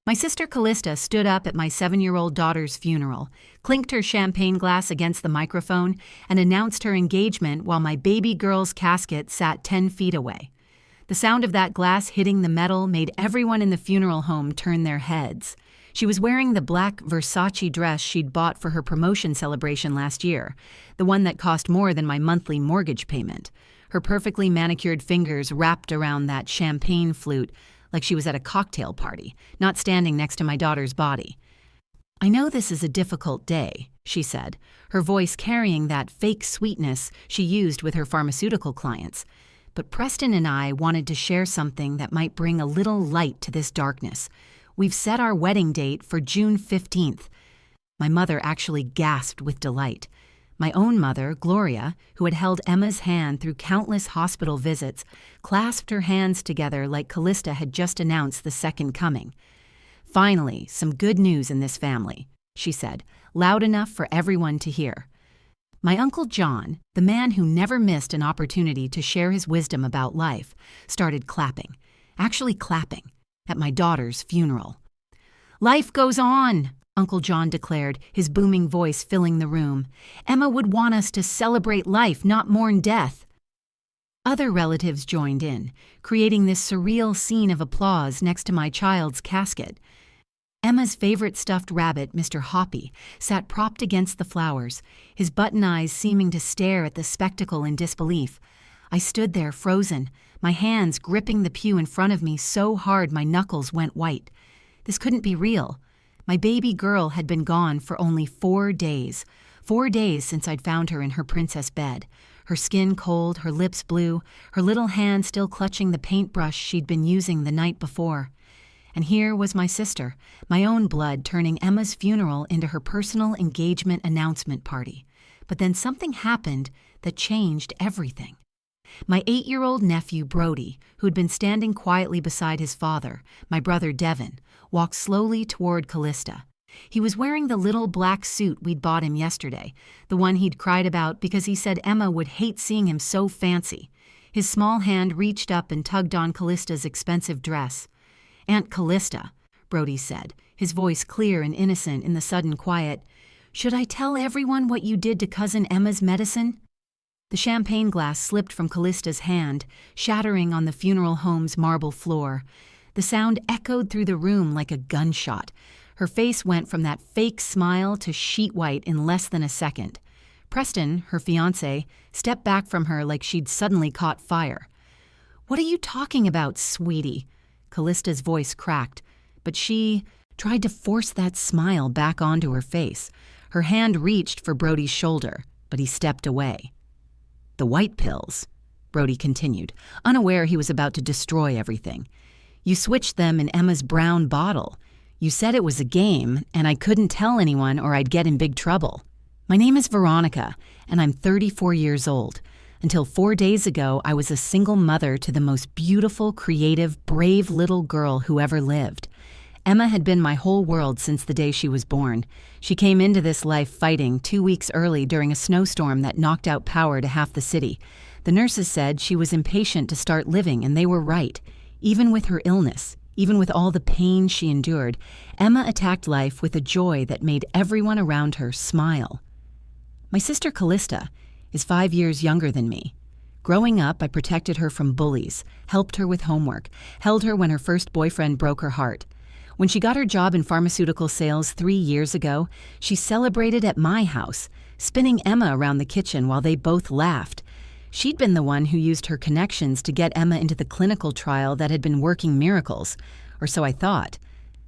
My sister Callista stood up at my 7-year-old daughter's funeral, clinked her champagne glass against the microphone, and announced her engagement while my baby girl's casket sat 10 feet away. The sound of that glass hitting the metal made everyone in the funeral home turn their heads. She was wearing the black Versace dress she'd bought for her promotion celebration last year, the one that cost more than my monthly mortgage payment. Her perfectly manicured fingers wrapped around that champagne flute like she was at a cocktail party, not standing next to my daughter's body. "I know this is a difficult day," she said, her voice carrying that fake sweetness she used with her pharmaceutical clients. "But Preston and I wanted to share something that might bring a little light to this darkness. We've set our wedding date for June 15th. My mother actually gasped with delight. My own mother, Gloria, who had held Emma's hand through countless hospital visits, clasped her hands together like Callista had just announced the second coming. "Finally, some good news in this family," she said, loud enough for everyone to hear. My Uncle John, the man who never missed an opportunity to share his wisdom about life, started clapping, at my daughter's funeral. "Life goes on," Uncle John declared, his booming voice filling the room. "Emma would want us to celebrate life, not mourn death." Other relatives joined in, creating this surreal scene of applause next to my child's casket. Emma's favorite stuffed rabbit, Mr. Hoppy, sat propped against the flowers, his button eyes seeming to stare at the spectacle in disbelief. I stood there frozen, my hands gripping the pew in front of me so hard my knuckles went white. This couldn't be real. My baby girl had been gone for only 4 days. 4 days since I'd found her in her princess bed, her skin cold, her lips blue, her little hand still clutching the paintbrush she'd been using the night before. And here was my sister, my own blood, turning Emma's funeral into her personal engagement announcement party. But then something happened that changed everything. My 8-year-old nephew, Brody, who'd been standing quietly beside his father, my brother Devin, walked slowly toward Callista. He was wearing the little black suit we'd bought him yesterday, the one he'd cried about because he said Emma would hate seeing him so fancy. His small hand reached up and tugged on Callista's expensive dress. "Aunt Callista," Brody said, his voice clear and innocent in the sudden quiet, "should I tell everyone what you did to Cousin Emma's medicine?" The champagne glass slipped from Callista's hand, shattering on the funeral home's marble floor. The sound echoed through the room like a gunshot. Her face went from that fake smile to sheet white in less than a second. Preston, her fiancé, stepped back from her like she'd suddenly caught fire. "What are you talking about, sweetie?" Callista's voice cracked, but she tried to force that smile back onto her face. Her hand reached for Brody's shoulder, but he stepped away. "The white pills," Brody continued, unaware he was about to destroy everything. "You switched them in Emma's brown bottle. You said it was a game, and I couldn't tell anyone or I'd get in big trouble. My name is Veronica, and I'm 34 years old. Until 4 days ago, I was a single mother to the most beautiful, creative, brave little girl who ever lived. Emma had been my whole world since the day she was born. She came into this life fighting 2 weeks early during a snowstorm that knocked out power to half the city. The nurses said she was impatient to start living, and they were right. Even with her illness, even with all the pain she endured, Emma attacked life with a joy that made everyone around her smile. My sister Callista is 5 years younger than me. Growing up, I protected her from bullies, helped her with homework, held her when her first boyfriend broke her heart. When she got her job in pharmaceutical sales 3 years ago, she celebrated at my house, spinning Emma around the kitchen while they both laughed. She'd been the one who used her connections to get Emma into the clinical trial that had been working miracles, or so I thought.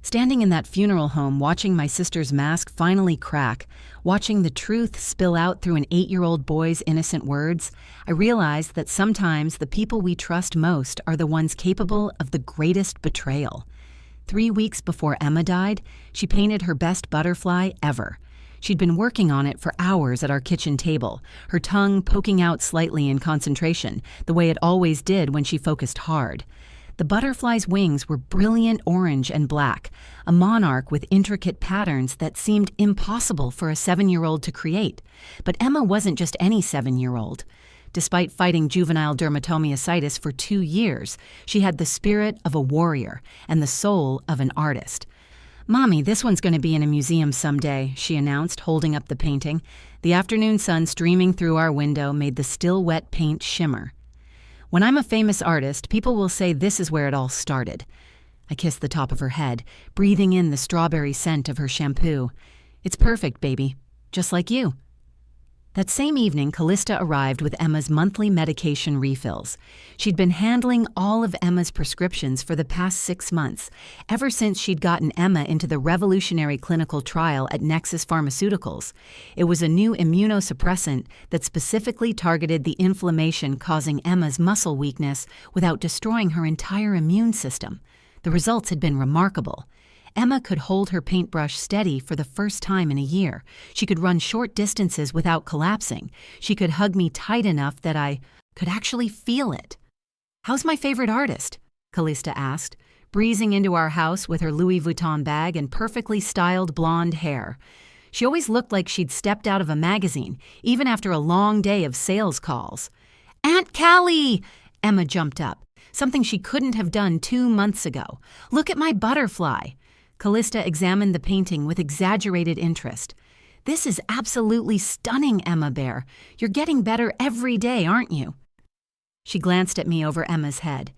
Standing in that funeral home, watching my sister's mask finally crack, watching the truth spill out through an 8-year-old boy's innocent words, I realized that sometimes the people we trust most are the ones capable of the greatest betrayal. 3 weeks before Emma died, she painted her best butterfly ever. She'd been working on it for hours at our kitchen table, her tongue poking out slightly in concentration, the way it always did when she focused hard. The butterfly's wings were brilliant orange and black, a monarch with intricate patterns that seemed impossible for a 7-year-old to create. But Emma wasn't just any 7-year-old. Despite fighting juvenile dermatomyositis for 2 years, she had the spirit of a warrior and the soul of an artist. "Mommy, this one's going to be in a museum someday," she announced, holding up the painting. The afternoon sun streaming through our window made the still wet paint shimmer. "When I'm a famous artist, people will say this is where it all started." I kissed the top of her head, breathing in the strawberry scent of her shampoo. "It's perfect, baby. Just like you." That same evening, Callista arrived with Emma's monthly medication refills. She'd been handling all of Emma's prescriptions for the past 6 months, ever since she'd gotten Emma into the revolutionary clinical trial at Nexus Pharmaceuticals. It was a new immunosuppressant that specifically targeted the inflammation causing Emma's muscle weakness without destroying her entire immune system. The results had been remarkable. Emma could hold her paintbrush steady for the first time in a year. She could run short distances without collapsing. She could hug me tight enough that I could actually feel it. "How's my favorite artist?" Callista asked, breezing into our house with her Louis Vuitton bag and perfectly styled blonde hair. She always looked like she'd stepped out of a magazine, even after a long day of sales calls. "Aunt Callie!" Emma jumped up, something she couldn't have done 2 months ago. "Look at my butterfly." Callista examined the painting with exaggerated interest. "This is absolutely stunning, Emma Bear. You're getting better every day, aren't you?" She glanced at me over Emma's head.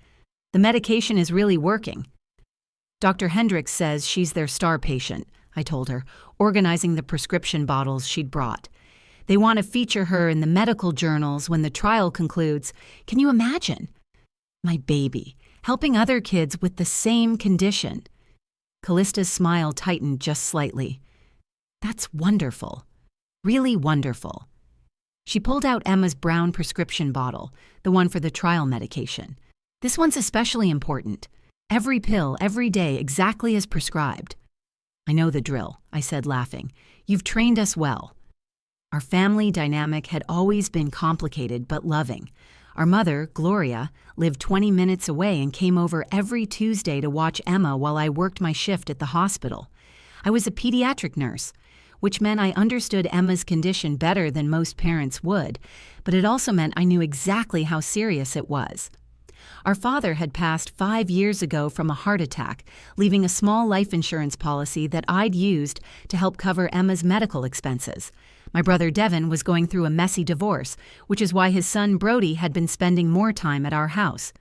"The medication is really working." "Dr. Hendricks says she's their star patient," I told her, organizing the prescription bottles she'd brought. "They want to feature her in the medical journals when the trial concludes. Can you imagine? My baby, helping other kids with the same condition." Callista's smile tightened just slightly. "That's wonderful. Really wonderful." She pulled out Emma's brown prescription bottle, the one for the trial medication. "This one's especially important. Every pill, every day, exactly as prescribed." "I know the drill," I said, laughing. "You've trained us well." Our family dynamic had always been complicated but loving. Our mother, Gloria, lived 20 minutes away and came over every Tuesday to watch Emma while I worked my shift at the hospital. I was a pediatric nurse, which meant I understood Emma's condition better than most parents would, but it also meant I knew exactly how serious it was. Our father had passed 5 years ago from a heart attack, leaving a small life insurance policy that I'd used to help cover Emma's medical expenses. My brother Devin was going through a messy divorce, which is why his son Brody had been spending more time at our house.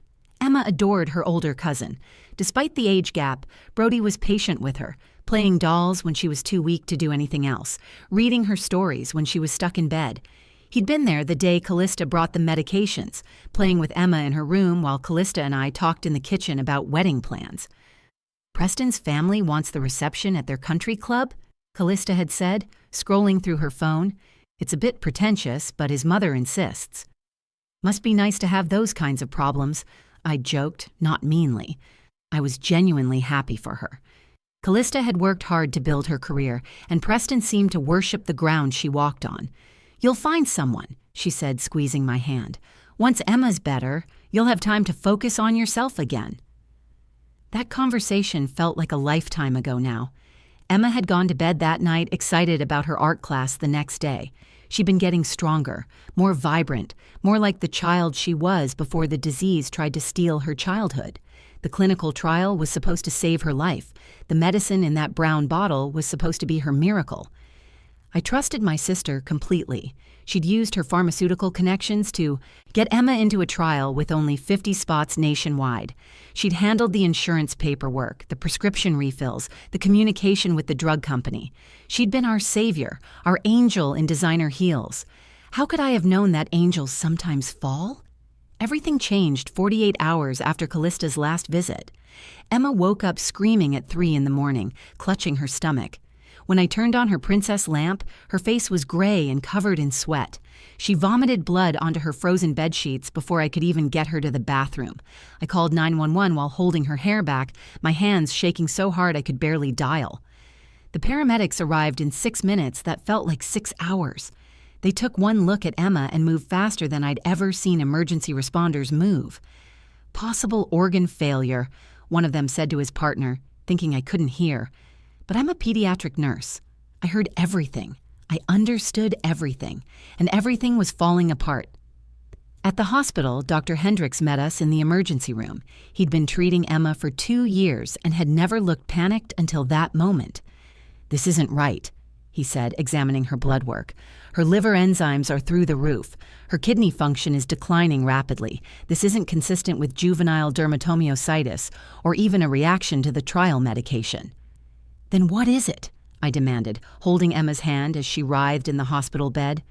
Emma adored her older cousin. Despite the age gap, Brody was patient with her, playing dolls when she was too weak to do anything else, reading her stories when she was stuck in bed. He'd been there the day Callista brought the medications, playing with Emma in her room while Callista and I talked in the kitchen about wedding plans. "Preston's family wants the reception at their country club?" Callista had said, scrolling through her phone. "It's a bit pretentious, but his mother insists." "Must be nice to have those kinds of problems," I joked, not meanly. I was genuinely happy for her. Callista had worked hard to build her career, and Preston seemed to worship the ground she walked on. "You'll find someone," she said, squeezing my hand. "Once Emma's better, you'll have time to focus on yourself again." That conversation felt like a lifetime ago now. Emma had gone to bed that night excited about her art class the next day. She'd been getting stronger, more vibrant, more like the child she was before the disease tried to steal her childhood. The clinical trial was supposed to save her life. The medicine in that brown bottle was supposed to be her miracle. I trusted my sister completely. She'd used her pharmaceutical connections to get Emma into a trial with only 50 spots nationwide. She'd handled the insurance paperwork, the prescription refills, the communication with the drug company. She'd been our savior, our angel in designer heels. How could I have known that angels sometimes fall? Everything changed 48 hours after Callista's last visit. Emma woke up screaming at 3 in the morning, clutching her stomach. When I turned on her princess lamp, her face was gray and covered in sweat. She vomited blood onto her frozen bedsheets before I could even get her to the bathroom. I called 911 while holding her hair back, my hands shaking so hard I could barely dial. The paramedics arrived in 6 minutes that felt like 6 hours. They took one look at Emma and moved faster than I'd ever seen emergency responders move. "Possible organ failure," one of them said to his partner, thinking I couldn't hear. But I'm a pediatric nurse. I heard everything. I understood everything, and everything was falling apart. At the hospital, Dr. Hendricks met us in the emergency room. He'd been treating Emma for 2 years and had never looked panicked until that moment. "This isn't right," he said, examining her blood work. "Her liver enzymes are through the roof. Her kidney function is declining rapidly. This isn't consistent with juvenile dermatomyositis or even a reaction to the trial medication." "Then what is it?" I demanded, holding Emma's hand as she writhed in the hospital bed.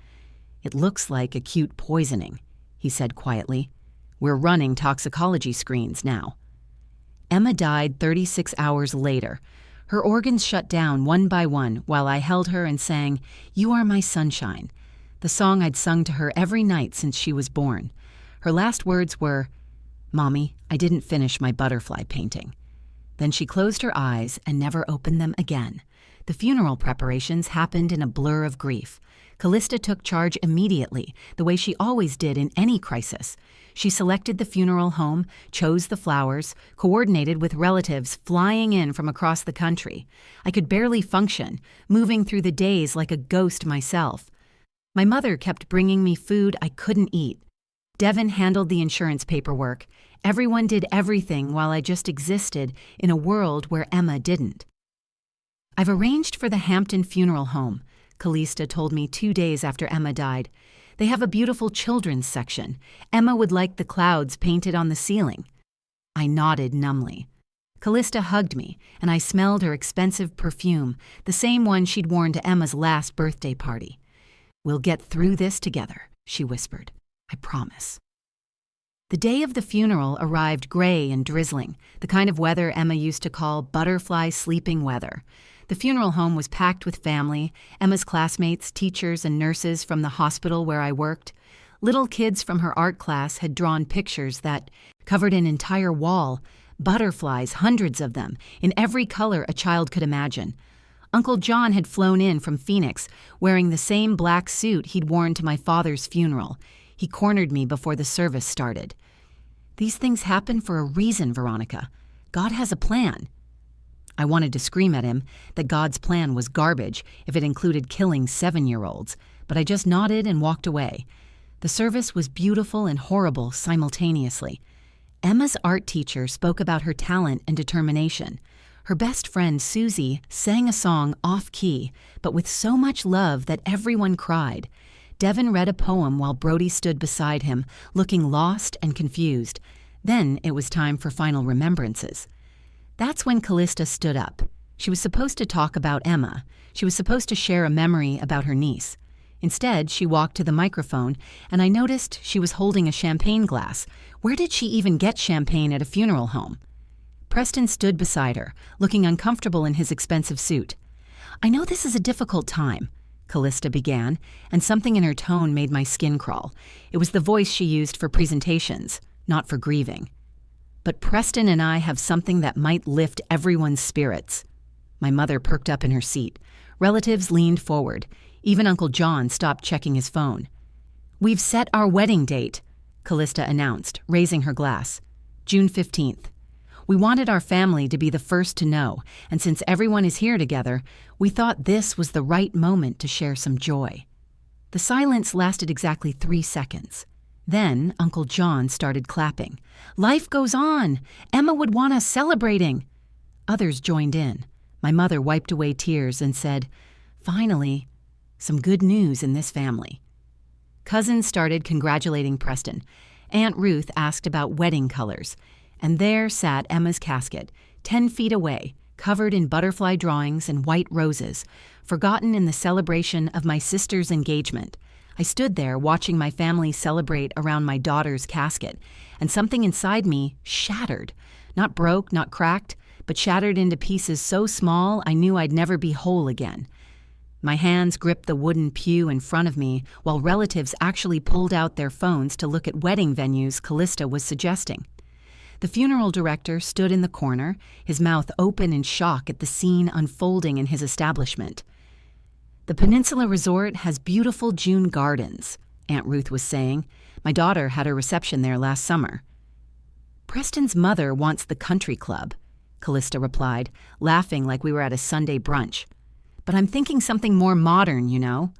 "It looks like acute poisoning," he said quietly. "We're running toxicology screens now." Emma died 36 hours later. Her organs shut down one by one while I held her and sang, "You Are My Sunshine," the song I'd sung to her every night since she was born. Her last words were, "Mommy, I didn't finish my butterfly painting." Then she closed her eyes and never opened them again. The funeral preparations happened in a blur of grief. Callista took charge immediately, the way she always did in any crisis. She selected the funeral home, chose the flowers, coordinated with relatives flying in from across the country. I could barely function, moving through the days like a ghost myself. My mother kept bringing me food I couldn't eat. Devin handled the insurance paperwork. Everyone did everything while I just existed in a world where Emma didn't. "I've arranged for the Hampton Funeral Home," Callista told me 2 days after Emma died. "They have a beautiful children's section. Emma would like the clouds painted on the ceiling." I nodded numbly. Callista hugged me, and I smelled her expensive perfume, the same one she'd worn to Emma's last birthday party. "We'll get through this together," she whispered. "I promise." The day of the funeral arrived gray and drizzling, the kind of weather Emma used to call butterfly sleeping weather. The funeral home was packed with family, Emma's classmates, teachers, and nurses from the hospital where I worked. Little kids from her art class had drawn pictures that covered an entire wall, butterflies, hundreds of them, in every color a child could imagine. Uncle John had flown in from Phoenix, wearing the same black suit he'd worn to my father's funeral. He cornered me before the service started. "These things happen for a reason, Veronica. God has a plan." I wanted to scream at him that God's plan was garbage if it included killing 7-year-olds, but I just nodded and walked away. The service was beautiful and horrible simultaneously. Emma's art teacher spoke about her talent and determination. Her best friend, Susie, sang a song off-key, but with so much love that everyone cried. Devin read a poem while Brody stood beside him, looking lost and confused. Then it was time for final remembrances. That's when Callista stood up. She was supposed to talk about Emma. She was supposed to share a memory about her niece. Instead, she walked to the microphone, and I noticed she was holding a champagne glass. Where did she even get champagne at a funeral home? Preston stood beside her, looking uncomfortable in his expensive suit. "I know this is a difficult time," Callista began, and something in her tone made my skin crawl. It was the voice she used for presentations, not for grieving. "But Preston and I have something that might lift everyone's spirits." My mother perked up in her seat. Relatives leaned forward. Even Uncle John stopped checking his phone. "We've set our wedding date," Callista announced, raising her glass. "June 15th. We wanted our family to be the first to know, and since everyone is here together, we thought this was the right moment to share some joy." The silence lasted exactly 3 seconds. Then Uncle John started clapping. "Life goes on! Emma would want us celebrating!" Others joined in. My mother wiped away tears and said, "Finally, some good news in this family." Cousins started congratulating Preston. Aunt Ruth asked about wedding colors. And there sat Emma's casket, 10 feet away, covered in butterfly drawings and white roses, forgotten in the celebration of my sister's engagement. I stood there watching my family celebrate around my daughter's casket, and something inside me shattered. Not broke, not cracked, but shattered into pieces so small I knew I'd never be whole again. My hands gripped the wooden pew in front of me while relatives actually pulled out their phones to look at wedding venues Callista was suggesting. The funeral director stood in the corner, his mouth open in shock at the scene unfolding in his establishment. "The Peninsula Resort has beautiful June gardens," Aunt Ruth was saying. "My daughter had her reception there last summer." "Preston's mother wants the country club," Callista replied, laughing like we were at a Sunday brunch. But I'm thinking something more modern,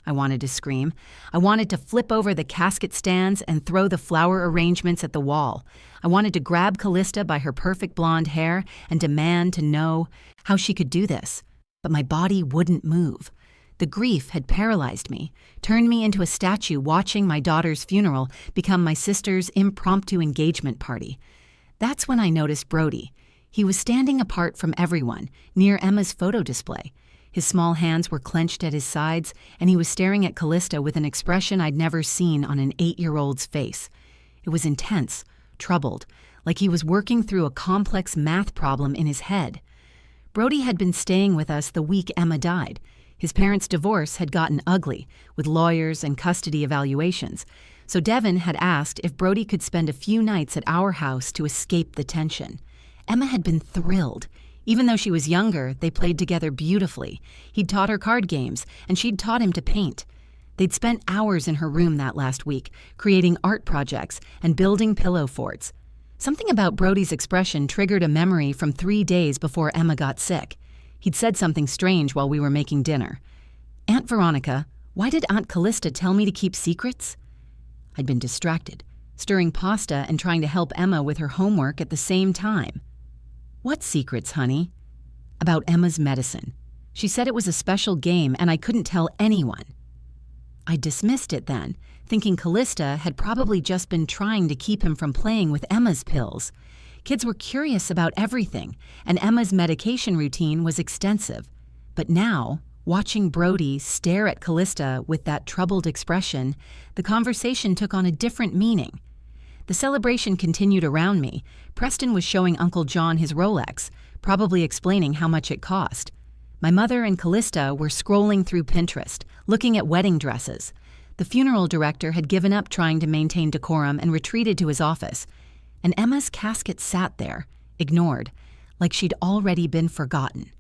I wanted to scream. I wanted to flip over the casket stands and throw the flower arrangements at the wall. I wanted to grab Callista by her perfect blonde hair and demand to know how she could do this. But my body wouldn't move. The grief had paralyzed me, turned me into a statue watching my daughter's funeral become my sister's impromptu engagement party. That's when I noticed Brody. He was standing apart from everyone, near Emma's photo display. His small hands were clenched at his sides, and he was staring at Callista with an expression I'd never seen on an 8-year-old's face. It was intense, troubled, like he was working through a complex math problem in his head. Brody had been staying with us the week Emma died. His parents' divorce had gotten ugly, with lawyers and custody evaluations, so Devin had asked if Brody could spend a few nights at our house to escape the tension. Emma had been thrilled. Even though she was younger, they played together beautifully. He'd taught her card games, and she'd taught him to paint. They'd spent hours in her room that last week, creating art projects and building pillow forts. Something about Brody's expression triggered a memory from 3 days before Emma got sick. He'd said something strange while we were making dinner. "Aunt Veronica, why did Aunt Callista tell me to keep secrets?" I'd been distracted, stirring pasta and trying to help Emma with her homework at the same time. "What secrets, honey?" "About Emma's medicine. She said it was a special game and I couldn't tell anyone." I dismissed it then, thinking Callista had probably just been trying to keep him from playing with Emma's pills. Kids were curious about everything, and Emma's medication routine was extensive. But now, watching Brody stare at Callista with that troubled expression, the conversation took on a different meaning. The celebration continued around me. Preston was showing Uncle John his Rolex, probably explaining how much it cost. My mother and Callista were scrolling through Pinterest, looking at wedding dresses. The funeral director had given up trying to maintain decorum and retreated to his office. And Emma's casket sat there, ignored, like she'd already been forgotten.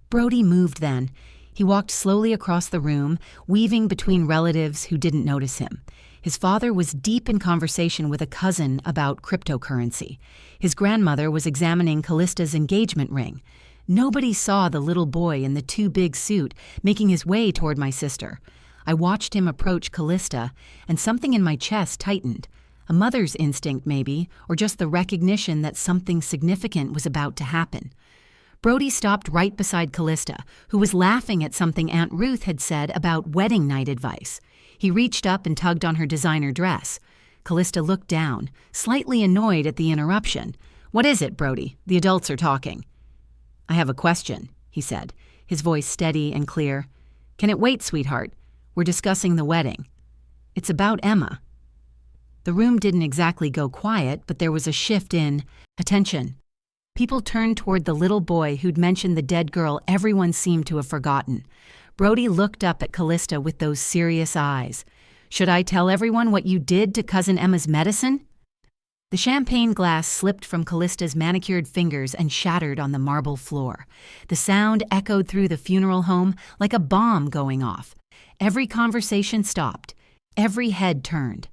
Brody moved then. He walked slowly across the room, weaving between relatives who didn't notice him. His father was deep in conversation with a cousin about cryptocurrency. His grandmother was examining Callista's engagement ring. Nobody saw the little boy in the too big suit making his way toward my sister. I watched him approach Callista, and something in my chest tightened. A mother's instinct, maybe, or just the recognition that something significant was about to happen. Brody stopped right beside Callista, who was laughing at something Aunt Ruth had said about wedding night advice. He reached up and tugged on her designer dress. Callista looked down, slightly annoyed at the interruption. "What is it, Brody? The adults are talking." "I have a question," he said, his voice steady and clear. "Can it wait, sweetheart? We're discussing the wedding." "It's about Emma." The room didn't exactly go quiet, but there was a shift in attention. People turned toward the little boy who'd mentioned the dead girl everyone seemed to have forgotten. Brody looked up at Callista with those serious eyes. "Should I tell everyone what you did to Cousin Emma's medicine?" The champagne glass slipped from Callista's manicured fingers and shattered on the marble floor. The sound echoed through the funeral home like a bomb going off. Every conversation stopped. Every head turned.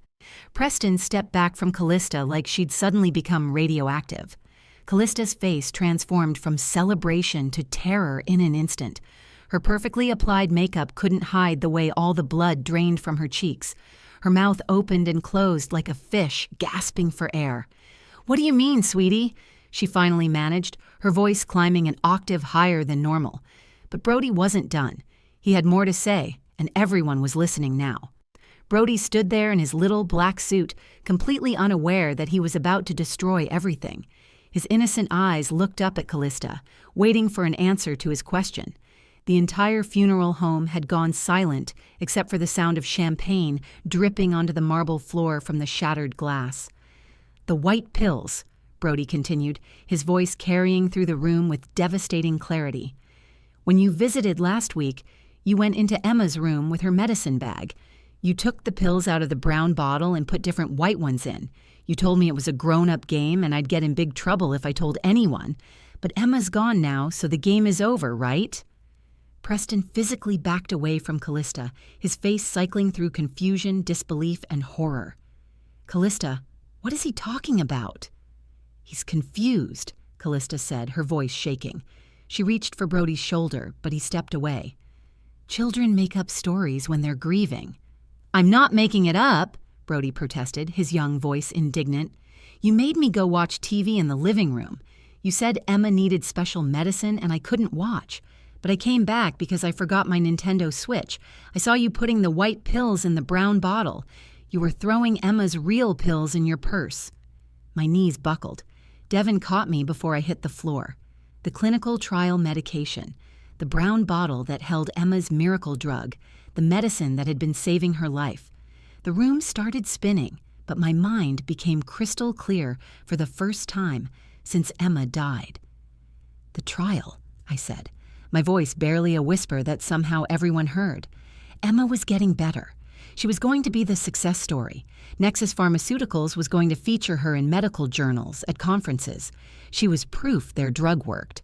Preston stepped back from Callista like she'd suddenly become radioactive. Callista's face transformed from celebration to terror in an instant. Her perfectly applied makeup couldn't hide the way all the blood drained from her cheeks. Her mouth opened and closed like a fish gasping for air. "What do you mean, sweetie?" she finally managed, her voice climbing an octave higher than normal. But Brody wasn't done. He had more to say, and everyone was listening now. Brody stood there in his little black suit, completely unaware that he was about to destroy everything. His innocent eyes looked up at Callista, waiting for an answer to his question. The entire funeral home had gone silent except for the sound of champagne dripping onto the marble floor from the shattered glass. "The white pills," Brody continued, his voice carrying through the room with devastating clarity. "When you visited last week, you went into Emma's room with her medicine bag. You took the pills out of the brown bottle and put different white ones in. You told me it was a grown-up game and I'd get in big trouble if I told anyone. But Emma's gone now, so the game is over, right?" Preston physically backed away from Callista, his face cycling through confusion, disbelief, and horror. "Callista, what is he talking about?" "He's confused," Callista said, her voice shaking. She reached for Brody's shoulder, but he stepped away. Children make up stories when they're grieving. I'm not making it up, Brody protested, his young voice indignant. You made me go watch TV in the living room. You said Emma needed special medicine and I couldn't watch. But I came back because I forgot my Nintendo Switch. I saw you putting the white pills in the brown bottle. You were throwing Emma's real pills in your purse. My knees buckled. Devin caught me before I hit the floor. The clinical trial medication, the brown bottle that held Emma's miracle drug, the medicine that had been saving her life. The room started spinning, but my mind became crystal clear for the first time since Emma died. The trial, I said, my voice barely a whisper that somehow everyone heard. Emma was getting better. She was going to be the success story. Nexus Pharmaceuticals was going to feature her in medical journals, at conferences. She was proof their drug worked.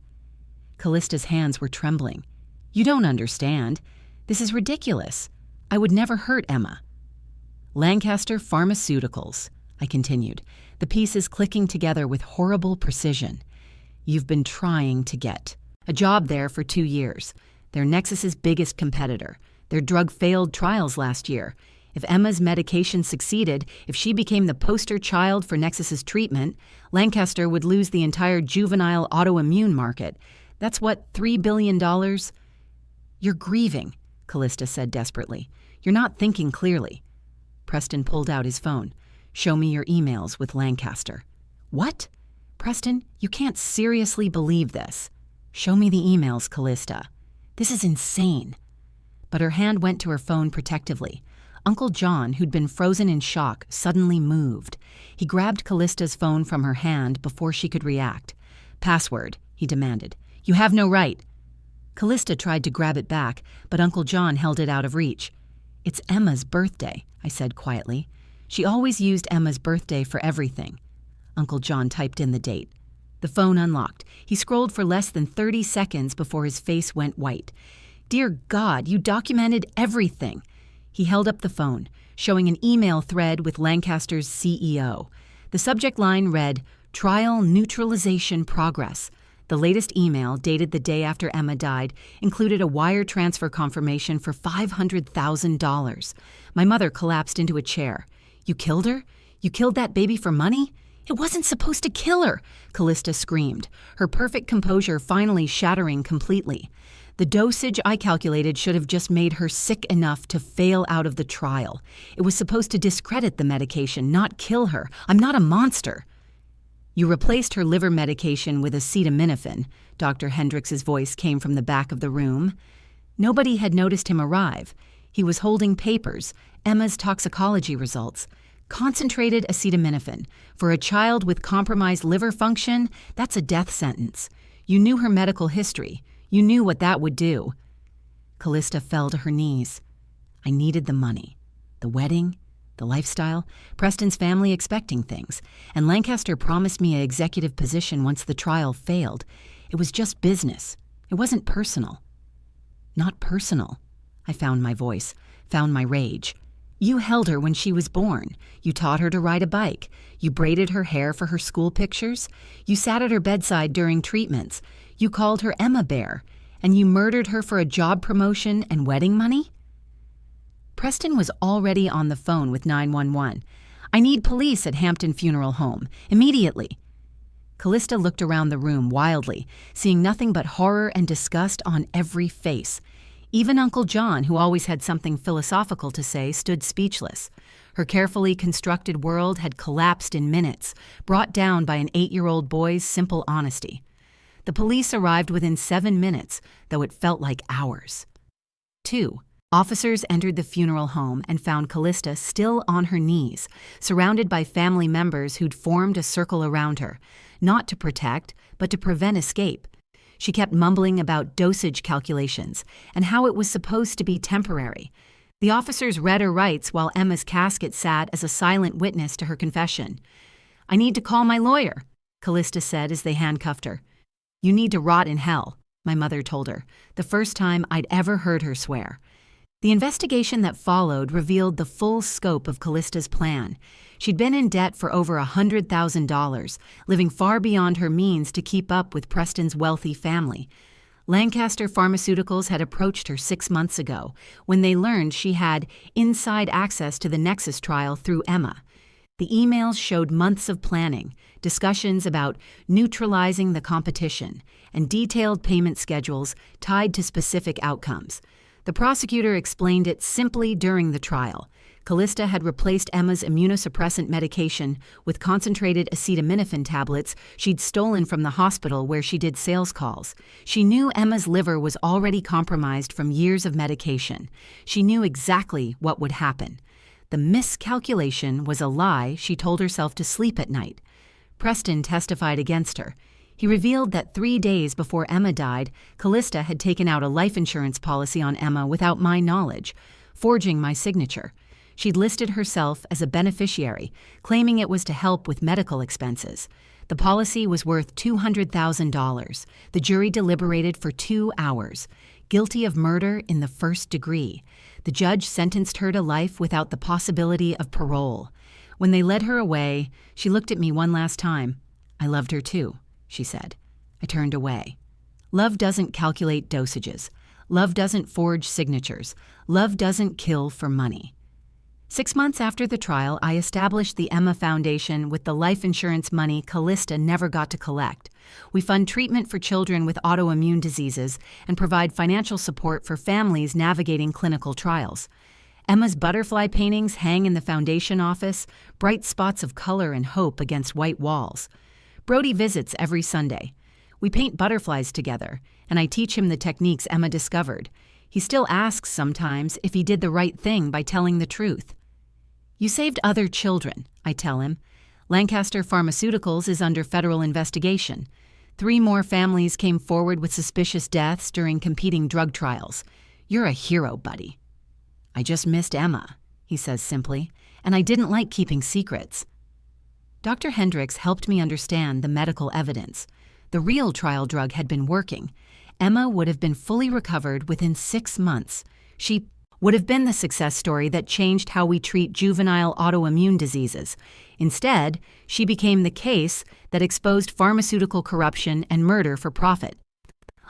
Callista's hands were trembling. You don't understand. This is ridiculous. I would never hurt Emma. Lancaster Pharmaceuticals, I continued, the pieces clicking together with horrible precision. You've been trying to get a job there for 2 years. They're Nexus's biggest competitor. Their drug failed trials last year. If Emma's medication succeeded, if she became the poster child for Nexus's treatment, Lancaster would lose the entire juvenile autoimmune market. That's what, $3 billion? You're grieving, Callista said desperately. You're not thinking clearly. Preston pulled out his phone. Show me your emails with Lancaster. What? Preston, you can't seriously believe this. Show me the emails, Callista. This is insane. But her hand went to her phone protectively. Uncle John, who'd been frozen in shock, suddenly moved. He grabbed Callista's phone from her hand before she could react. Password, he demanded. You have no right. Callista tried to grab it back, but Uncle John held it out of reach. It's Emma's birthday, I said quietly. She always used Emma's birthday for everything. Uncle John typed in the date. The phone unlocked. He scrolled for less than 30 seconds before his face went white. Dear God, you documented everything. He held up the phone, showing an email thread with Lancaster's CEO. The subject line read, Trial Neutralization Progress. The latest email, dated the day after Emma died, included a wire transfer confirmation for $500,000. My mother collapsed into a chair. You killed her? You killed that baby for money? It wasn't supposed to kill her, Callista screamed, her perfect composure finally shattering completely. The dosage I calculated should have just made her sick enough to fail out of the trial. It was supposed to discredit the medication, not kill her. I'm not a monster. You replaced her liver medication with acetaminophen. Dr. Hendrix's voice came from the back of the room. Nobody had noticed him arrive. He was holding papers, Emma's toxicology results. Concentrated acetaminophen. For a child with compromised liver function, that's a death sentence. You knew her medical history. You knew what that would do. Callista fell to her knees. I needed the money. The wedding, the lifestyle, Preston's family expecting things, and Lancaster promised me an executive position once the trial failed. It was just business. It wasn't personal. Not personal. I found my voice, found my rage. You held her when she was born. You taught her to ride a bike. You braided her hair for her school pictures. You sat at her bedside during treatments. You called her Emma Bear. And you murdered her for a job promotion and wedding money? Preston was already on the phone with 911. I need police at Hampton Funeral Home. Immediately. Callista looked around the room wildly, seeing nothing but horror and disgust on every face. Even Uncle John, who always had something philosophical to say, stood speechless. Her carefully constructed world had collapsed in minutes, brought down by an 8-year-old boy's simple honesty. The police arrived within 7 minutes, though it felt like hours. 2. Officers entered the funeral home and found Callista still on her knees, surrounded by family members who'd formed a circle around her, not to protect, but to prevent escape. She kept mumbling about dosage calculations and how it was supposed to be temporary. The officers read her rights while Emma's casket sat as a silent witness to her confession. I need to call my lawyer, Callista said as they handcuffed her. You need to rot in hell, my mother told her, the first time I'd ever heard her swear. The investigation that followed revealed the full scope of Callista's plan. She'd been in debt for over $100,000, living far beyond her means to keep up with Preston's wealthy family. Lancaster Pharmaceuticals had approached her 6 months ago when they learned she had inside access to the Nexus trial through Emma. The emails showed months of planning, discussions about neutralizing the competition, and detailed payment schedules tied to specific outcomes. The prosecutor explained it simply during the trial. Callista had replaced Emma's immunosuppressant medication with concentrated acetaminophen tablets she'd stolen from the hospital where she did sales calls. She knew Emma's liver was already compromised from years of medication. She knew exactly what would happen. The miscalculation was a lie she told herself to sleep at night. Preston testified against her. He revealed that 3 days before Emma died, Callista had taken out a life insurance policy on Emma without my knowledge, forging my signature. She'd listed herself as a beneficiary, claiming it was to help with medical expenses. The policy was worth $200,000. The jury deliberated for 2 hours. Guilty of murder in the first degree. The judge sentenced her to life without the possibility of parole. When they led her away, she looked at me one last time. "I loved her too," she said. I turned away. Love doesn't calculate dosages. Love doesn't forge signatures. Love doesn't kill for money. 6 months after the trial, I established the Emma Foundation with the life insurance money Callista never got to collect. We fund treatment for children with autoimmune diseases and provide financial support for families navigating clinical trials. Emma's butterfly paintings hang in the foundation office, bright spots of color and hope against white walls. Brody visits every Sunday. We paint butterflies together, and I teach him the techniques Emma discovered. He still asks sometimes if he did the right thing by telling the truth. "You saved other children," I tell him. "Lancaster Pharmaceuticals is under federal investigation. 3 more families came forward with suspicious deaths during competing drug trials. You're a hero, buddy." "I just missed Emma," he says simply, "and I didn't like keeping secrets." Dr. Hendricks helped me understand the medical evidence. The real trial drug had been working. Emma would have been fully recovered within 6 months. She would have been the success story that changed how we treat juvenile autoimmune diseases. Instead, she became the case that exposed pharmaceutical corruption and murder for profit.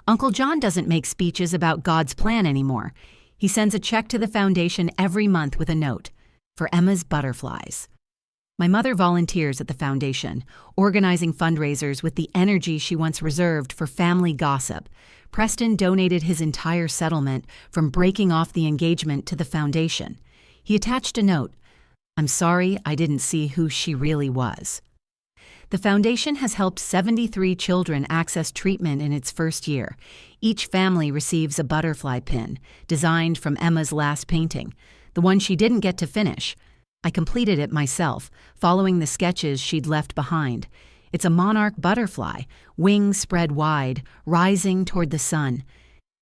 Uncle John doesn't make speeches about God's plan anymore. He sends a check to the foundation every month with a note, "For Emma's butterflies." My mother volunteers at the foundation, organizing fundraisers with the energy she once reserved for family gossip. Preston donated his entire settlement from breaking off the engagement to the foundation. He attached a note, "I'm sorry I didn't see who she really was." The foundation has helped 73 children access treatment in its first year. Each family receives a butterfly pin, designed from Emma's last painting, the one she didn't get to finish. I completed it myself, following the sketches she'd left behind. It's a monarch butterfly, wings spread wide, rising toward the sun.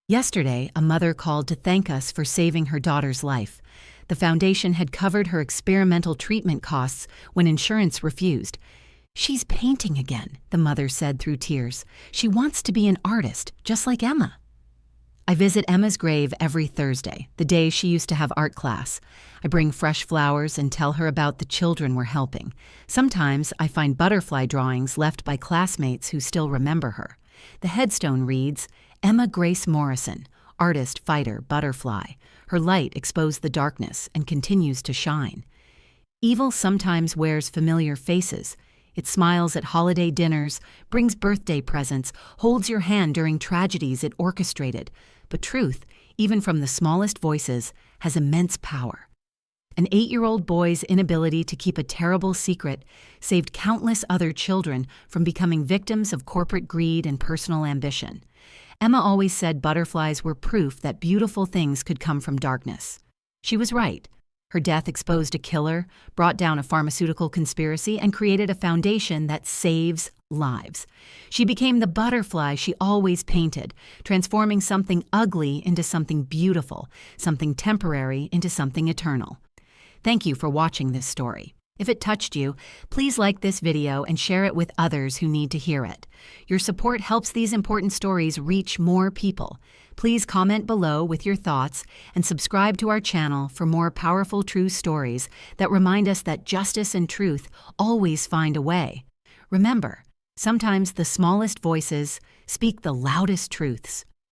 Yesterday, a mother called to thank us for saving her daughter's life. The foundation had covered her experimental treatment costs when insurance refused. "She's painting again," the mother said through tears. "She wants to be an artist, just like Emma." I visit Emma's grave every Thursday, the day she used to have art class. I bring fresh flowers and tell her about the children we're helping. Sometimes I find butterfly drawings left by classmates who still remember her. The headstone reads, "Emma Grace Morrison, artist, fighter, butterfly. Her light exposed the darkness and continues to shine." Evil sometimes wears familiar faces. It smiles at holiday dinners, brings birthday presents, holds your hand during tragedies it orchestrated. But truth, even from the smallest voices, has immense power. An 8-year-old boy's inability to keep a terrible secret saved countless other children from becoming victims of corporate greed and personal ambition. Emma always said butterflies were proof that beautiful things could come from darkness. She was right. Her death exposed a killer, brought down a pharmaceutical conspiracy, and created a foundation that saves lives. She became the butterfly she always painted, transforming something ugly into something beautiful, something temporary into something eternal. Thank you for watching this story. If it touched you, please like this video and share it with others who need to hear it. Your support helps these important stories reach more people. Please comment below with your thoughts and subscribe to our channel for more powerful true stories that remind us that justice and truth always find a way. Remember, sometimes the smallest voices speak the loudest truths.